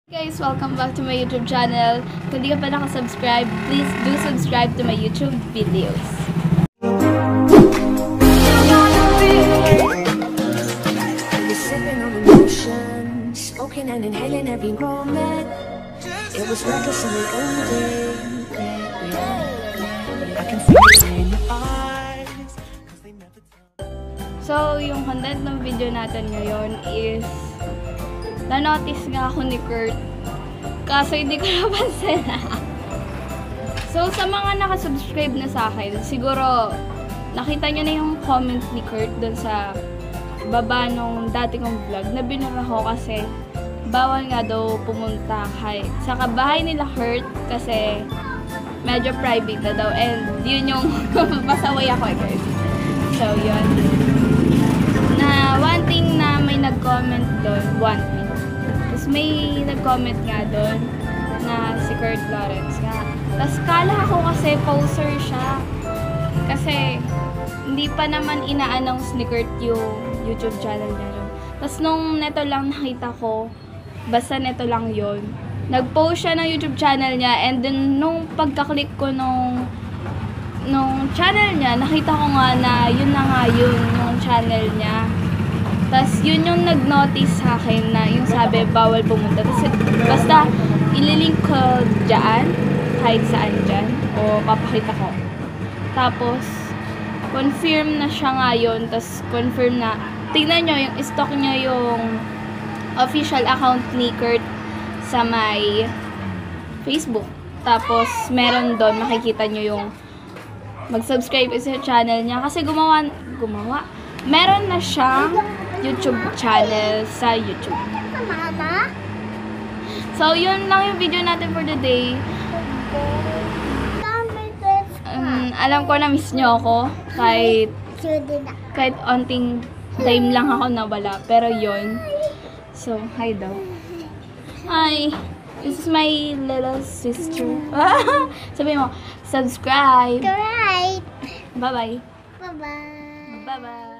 Guys, welcome back to my YouTube channel. Kung di ka pa nakasubscribe, please do subscribe to my YouTube videos. Smoking and inhaling every moment. It was reckless in the old days. I can see it in your eyes. So, yung content ng video natin ngayon is na-notice nga ako ni Kurt. Kaso hindi ko napansin. So, sa mga nakasubscribe na sa akin, siguro nakita nyo na yung comment ni Kurt dun sa baba nung dati kong vlog na binura ko kasi bawal nga daw pumunta sa kabahay nila Kurt kasi medyo private na daw and yun yung pasaway ako guys. So, yun. Na one thing na may nag-comment doon, may nag-comment nga doon na si Kurt Lawrence nga. Tapos kala ko kasi poser siya. Kasi hindi pa naman ina-announce ni Kurt yung YouTube channel niya doon. Tapos nung neto lang nakita ko, basta neto lang yon, nag-post siya ng YouTube channel niya and then nung pagka-click ko nung channel niya, nakita ko nga na yun na nga yun yung channel niya. Tapos, yun yung nag-notice sa akin na yung sabi, bawal pumunta. Tapos, basta, ililink ko dyan, kahit saan dyan, o papakita ko. Tapos, confirm na siya ngayon, tapos confirm na, tingnan nyo, yung stalk nyo yung official account ni Kurt sa my Facebook. Tapos, meron doon, makikita nyo yung mag-subscribe sa channel niya. Kasi meron na siyang YouTube channel sa YouTube. Mama? So, yun lang yung video natin for the day. Alam ko na miss nyo ako. Kahit onting time lang ako nawala. Pero yun. So, hi daw. Hi! This is my little sister. Sabi mo, subscribe! Right. Bye-bye! Bye-bye! Bye-bye!